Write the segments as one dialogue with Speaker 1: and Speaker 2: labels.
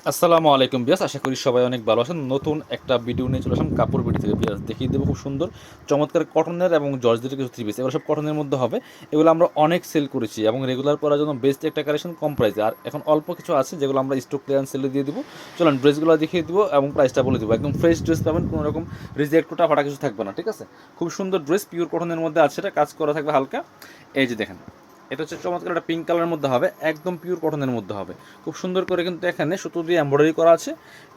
Speaker 1: আসসালামু আলাইকুম বিয়াস, আশা করি সবাই অনেক ভালো আছেন। নতুন একটা ভিডিও নিয়ে চলে আসলাম কাপড় বিডি থেকে। বিয়াস দেখিয়ে দেবো খুব সুন্দর চমৎকার কটনের এবং জর্জেটের কিছু থ্রি পিস। এগুলো সব কটনের মধ্যে হবে। এগুলো আমরা অনেক সেল করেছি এবং রেগুলার পরার জন্য বেস্ট একটা কালেকশন, কম প্রাইসে। আর এখন অল্প কিছু আছে যেগুলো আমরা স্টক ক্লিয়ারেন্স সেলে দিয়ে দিব। চলুন ড্রেসগুলো দেখিয়ে দিব এবং প্রাইসটা বলে দিব। একদম ফ্রেশ ড্রেস পাবেন, কোনো রকম রিজেক্ট টোটা ফাটা কিছু থাকবে না, ঠিক আছে। খুব সুন্দর ড্রেস, পিওর কটনের মধ্যে আছে, এটা কাজ করা থাকবে হালকা। এই যে দেখেন, এটা হচ্ছে চমৎকার একটা পিঙ্ক কালারের মধ্যে হবে, একদম পিওর কটনের মধ্যে হবে। খুব সুন্দর করে কিন্তু এখানে সুতো দিয়ে এমব্রয়ডারি করা আছে।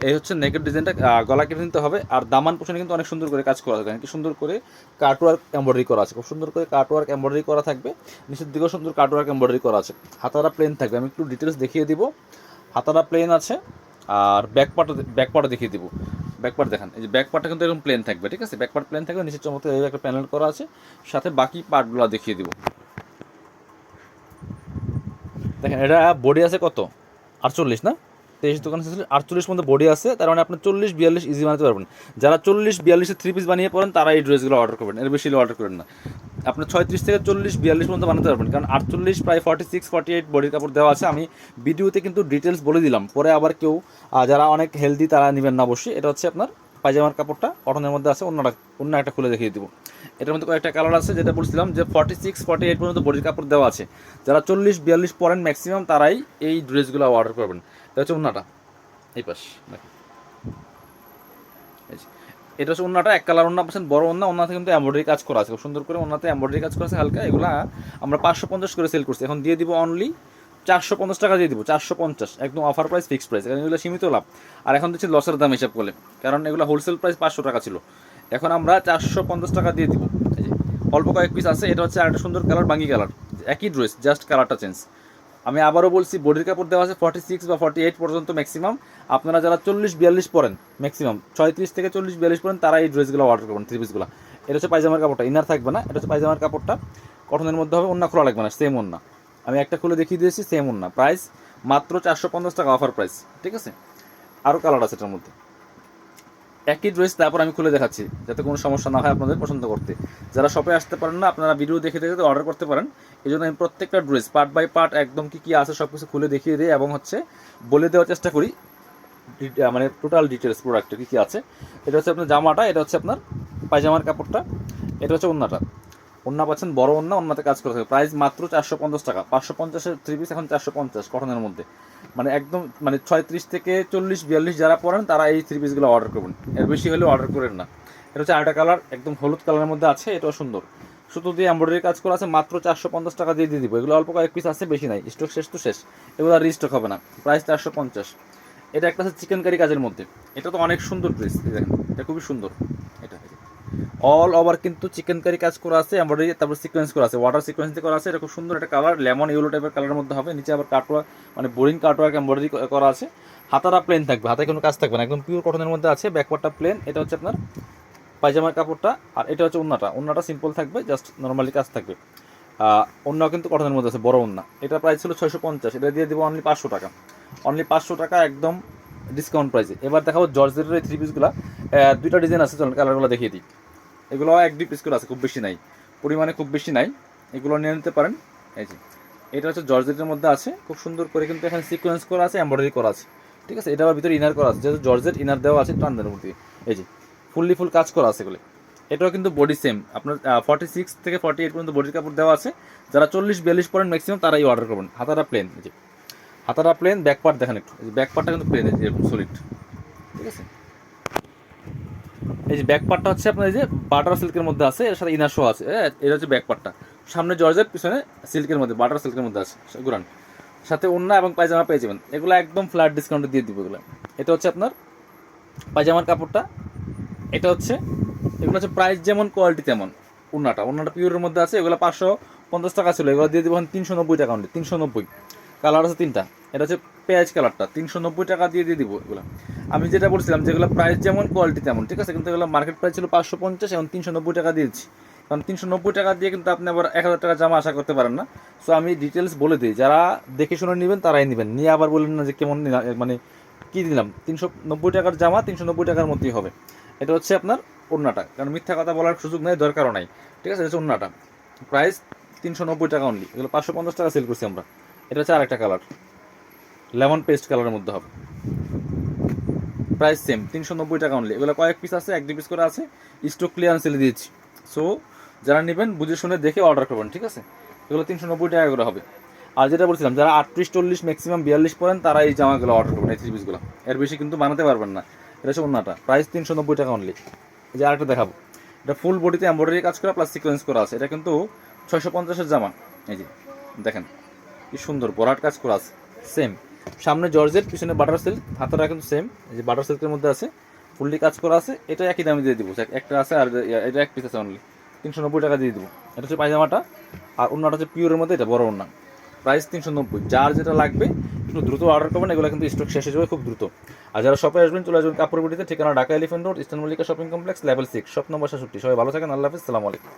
Speaker 1: এই হচ্ছে নেকের ডিজাইনটা, গলা কেটে নিতে হবে। আর দামান পোষণে কিন্তু অনেক সুন্দর করে কাজ করা থাকে, কি সুন্দর করে কাটওয়ার্ক এমব্রয়ডারি করা আছে, খুব সুন্দর করে কাটওয়ার্ক এমব্রয়ডারি করা থাকবে। নিচের দিকেও সুন্দর কাটওয়ার্ক এমব্রয়ডারি করা আছে। হাতারা প্লেন থাকবে, আমি একটু ডিটেলস দেখিয়ে দিব। হাতারা প্লেন আছে। আর ব্যাক পার্টও দেখিয়ে দিব। ব্যাক পার্ট দেখেন, এই যে ব্যাক পার্টটা কিন্তু এরকম প্লেন থাকবে, ঠিক আছে। ব্যাক পার্ট প্লেন থাকবে, নিচে চমৎকার একটা প্যানেল করা আছে। সাথে বাকি পার্টগুলো দেখিয়ে দিব। দেখেন, এটা বডি আছে কত, 48 না? 23 দোকান 48 মধ্যে বডি আছে, তার মানে আপনি 40-42 ইজি বানাতে পারবেন। যারা 40-42 থ্রি পিস বানিয়ে পড়েন তারা এই ড্রেসগুলো অর্ডার করবেন, এর বেশি অর্ডার করেন না। আপনি 36 থেকে 40-42 পর্যন্ত বানাতে পারবেন, কারণ 48 প্রায় 46-48 বডির কাপড় দেওয়া আছে। আমি ভিডিওতে কিন্তু ডিটেলস বলে দিলাম, পরে আবার কেউ যারা অনেক হেলদি তারা নেবেন না অবশ্যই। এটা হচ্ছে আপনার পায়জামার কাপড়টা কটনের মধ্যে আছে। অন্য একটা খুলে দেখিয়ে দিব। এটার মধ্যে কয়েকটা কালার আছে, যেটা বলছিলাম যে 46-48 পর্যন্ত বডির কাপড় দেওয়া আছে। যারা 40-42 পরেন ম্যাক্সিমাম তারাই এই ড্রেসগুলো অর্ডার করবেন। এটা হচ্ছে ওন্নাটা, এই পাশ দেখেন। এটা হচ্ছে ওন্নাটা, এক কালার ওন্না পাচ্ছেন, বড় ওন্না। ওন্নাতে কিন্তু এমব্রয়ডারি কাজ করা আছে খুব সুন্দর করে, ওন্নাতে এমব্রয়ডারি কাজ করা আছে হালকা। এগুলো আমরা 550 করে সেল করছি, এখন দিয়ে দিব অনলি 450 টাকা দিয়ে দিব। 450 একদম অফার প্রাইস, ফিক্সড প্রাইস, কারণ এগুলো সীমিত লাভ। আর এখন দিচ্ছি লসের দাম হিসাব করলে, কারণ এগুলো হোলসেল প্রাইস 500 টাকা ছিল, এখন আমরা 450 টাকা দিয়ে দিব। এই যে অল্প কয়েক পিস আছে। এটা হচ্ছে আরেকটা সুন্দর কালার, বাঙ্গি কালার, একই ড্রেস, জাস্ট কালারটা চেঞ্জ। আমি আবারও বলছি, বডির কাপড় দেওয়া আছে 46 বা 48 পর্যন্ত ম্যাক্সিমাম। আপনারা যারা 40-42 পরেন, ম্যাক্সিমাম 36 থেকে 40-42 পরেন, তারা এই ড্রেসগুলো অর্ডার করবেন, থ্রি পিসগুলো। এটা হচ্ছে পায়জামার কাপড়টা, ইনার থাকবে না। এটা হচ্ছে পায়জামার কাপড়টা, কটনের মধ্যে হবে। অন্য খোলা লাগবে না, সেম ওন্না। আমি একটা খুলে দেখিয়ে দিয়েছি, সেম ওন্না। প্রাইস মাত্র 450 টাকা, অফার প্রাইস, ঠিক আছে। আরও কালার আছে এটার মধ্যে, একই ড্রেস। তারপর আমি খুলে দেখাচ্ছি যাতে কোনো সমস্যা না হয় আপনাদের পছন্দ করতে। যারা শপে আসতে পারেন না, আপনারা ভিডিও দেখে দেখে অর্ডার করতে পারেন। এই জন্য আমি প্রত্যেকটা ড্রেস পার্ট বাই পার্ট একদম কী কী আছে সব কিছু খুলে দেখিয়ে দিই, এবং হচ্ছে বলে দেওয়ার চেষ্টা করি মানে টোটাল ডিটেলস প্রোডাক্টে কী কী আছে। এটা হচ্ছে আপনার জামাটা, এটা হচ্ছে আপনার পায়জামার কাপড়টা, এটা হচ্ছে ওন্নাটা। ওন্না পাচ্ছেন বড় ওন্না, ওন্নাতে কাজ করে থাকে। প্রাইস মাত্র 450 টাকা। 550-এর থ্রি পিস এখন 450 কটনের মধ্যে। মানে একদম মানে 36 থেকে 40-42 যারা পড়েন তারা এই থ্রি পিসগুলো অর্ডার করবেন, এর বেশি হলেও অর্ডার করেন না। এটা হচ্ছে আরেকটা কালার, একদম হলুদ কালারের মধ্যে আছে, এটাও সুন্দর। সুতো দিয়ে এমব্রয়ডারি কাজ করা আছে, মাত্র 450 টাকা দিয়ে দিব। এগুলো অল্প কয়েক পিস আছে, বেশি নাই, স্টক শেষ তো শেষ, এগুলো আর রিস্টক হবে না। প্রাইস 450। এটা একটা আছে চিকেন কারি কাজের মধ্যে, এটা তো অনেক সুন্দর ড্রেস, দেখেন এটা খুবই সুন্দর। এটা অল ওভার কিন্তু চিকেন কারি কাজ করা আছে, এমব্রয়ডারি, তারপর সিকোয়েন্স করা আছে, ওয়াটার সিকোয়েন্স দিয়ে করা আছে। এটা খুব সুন্দর একটা কালার, লেমন ইয়েলো টাইপের কালারের মধ্যে হবে। নিচে আবার কাটওয়ার্ক, মানে বোরিং কাটওয়ার্ক এমব্রয়ডারি করা আছে। হাতারা প্লেন থাকবে, হাতে কোনো কাজ থাকবে না, একদম পিওর কটনের মধ্যে আছে। ব্যাকওয়ার্ডটা প্লেন। এটা হচ্ছে আপনার পায়জামার কাপড়টা। আর এটা হচ্ছে ওন্নাটা সিম্পল থাকবে, জাস্ট নর্মালি কাজ থাকবে। ওন্নাও কিন্তু কটনের মধ্যে আছে, বড় ওন্না। এটা প্রাইস ছিল 650, এটা দিয়ে দেবো অনলি 500 টাকা। অনলি 500 টাকা, একদম ডিসকাউন্ট প্রাইসে। এবার দেখাবো জর্জেটের এই থ্রি পিসগুলো। দুইটা ডিজাইন আছে, চলুন কালারগুলো দেখিয়ে দিই। এগুলো 1-2 পিস করে আছে, খুব বেশি নাই, পরিমাণে খুব বেশি নাই। এগুলো নিয়ে নিতে পারেন। এই যে এটা হচ্ছে জর্জেটের মধ্যে আছে, খুব সুন্দর করে কিন্তু এখানে সিকোয়েন্স করা আছে, এমব্রয়ডারি করা আছে, ঠিক আছে। এটা আবার ভিতরে ইনার করা আছে, যেহেতু জর্জেট ইনার দেওয়া আছে টানদের মধ্যে। এই যে ফুল কাজ করা আছে এগুলো। এটাও কিন্তু বডি সেম, আপনার 46 থেকে 48 পর্যন্ত বডির কাপড় দেওয়া আছে। যারা 40-42 পরেন ম্যাক্সিমাম তারাই অর্ডার করবেন। হাতাটা প্লেন, এই যে হাতাটা প্লেন, ব্যাক পার্ট দেখেন একটু, এই যে ব্যাক পার্টটা কিন্তু প্লেন, এরকম সলিড, ঠিক আছে। এই যে ব্যাক পার্টটা হচ্ছে আপনার এই যে বাটার সিল্কের মধ্যে আছে, এর সাথে ইনার শো আছে। এটা হচ্ছে ব্যাক পার্টটা, সামনে জর্জেট, পিছনে সিল্কের মধ্যে, বাটার সিল্কের মধ্যে আছে গুরান। সাথে ওন্না এবং পায়জামা পেয়ে যাবেন। এগুলো একদম ফ্ল্যাট ডিসকাউন্টে দিয়ে দিব এগুলো। এটা হচ্ছে আপনার পায়জামার কাপড়টা। এটা হচ্ছে, এগুলো হচ্ছে প্রাইস যেমন কোয়ালিটি তেমন। ওন্নাটা পিওরের মধ্যে আছে। এগুলো 550 টাকা ছিল, এগুলো দিয়ে দিব 390 টাকা অনলি, 390। কালার আছে তিনটা। এটা হচ্ছে পেঁয়াজ কালারটা, 390 টাকা দিয়ে দিব এগুলো। আমি যেটা বলছিলাম যেগুলো প্রাইস যেমন কোয়ালিটি তেমন, ঠিক আছে। কিন্তু এগুলো মার্কেট প্রাইস ছিল 550, এখন 390 টাকা দিয়েছি। কারণ 390 টাকা দিয়ে কিন্তু আপনি আবার 1000 টাকা জামা আশা করতে পারেন না। সো আমি ডিটেলস বলে দিই, যারা দেখে শুনে নেবেন তারাই নেবেন, নিয়ে আবার বললেন না যে কেমন মানে কী দিলাম। 390 টাকার জামা 390 টাকার মধ্যেই হবে। এটা হচ্ছে আপনার ওন্নাটা, কারণ মিথ্যা কথা বলার সুযোগ নেই, দরকারও নাই, ঠিক আছে। এটা হচ্ছে ওন্নাটা, প্রাইস 390 টাকা অনলি। এগুলো 550 টাকা সেল করছি আমরা। এটা হচ্ছে আরেকটা কালার, লেমন পেস্ট কালারের মধ্যে হবে। প্রাইস সেম 390 টাকা অনলি। এগুলো কয়েক পিস আছে, 1-2 পিস করে আছে, স্টক ক্লিয়ারেন্স সেলে দিয়েছি। সো যারা নেবেন বুঝে শুনে দেখে অর্ডার করবেন, ঠিক আছে? এগুলো 390 টাকা করে হবে। আর যেটা বলছিলাম, যারা 38-40 ম্যাক্সিমাম 42 পরেন তারা এই জামাগুলো অর্ডার করবেন, এই 3 পিসগুলো। এর বেশি কিন্তু বানাতে পারবেন না। এটা হচ্ছে ওন্নাটা, প্রাইস 390 টাকা অনলি। এই যে আরেকটা দেখাবো, এটা ফুল বডিতে এমব্রয়ডারি কাজ করা প্লাস সিকোয়েন্স করা আছে। এটা কিন্তু 650-এর জামা। এই যে দেখেন কি সুন্দর বরাট কাজ করা আছে, সেম সামনে জর্জেট, পিছনে বাটার সিল্ক, হাতাটা কিন্তু সেম, এই যে বাটার সিল্কের মধ্যে আছে, ফুললি কাজ করা আছে। এটা একই দামে দিয়ে দিব, একটা আছে আর এটা এক পিস আছে অনলি, 390 টাকা দিয়ে দিব। এটা হচ্ছে পায়জামাটা, আর অন্যটা হচ্ছে পিওরের মধ্যে, এটা বড় ওন্না, প্রাইস 390। যার যেটা লাগবে একটু দ্রুত অর্ডার করবেন, এগুলো কিন্তু স্টক শেষ হয়ে যাবে খুব দ্রুত। আর যারা শপে আসবেন চলে আসবেন কাপড় বিটিতে, ঠিকানা Dhaka elephant road, eastern Mallika shopping complex, level 6, shop number 67। সবাই ভালো থাকেন, আল্লাহ হাফিজ, সালামু আলাইকুম।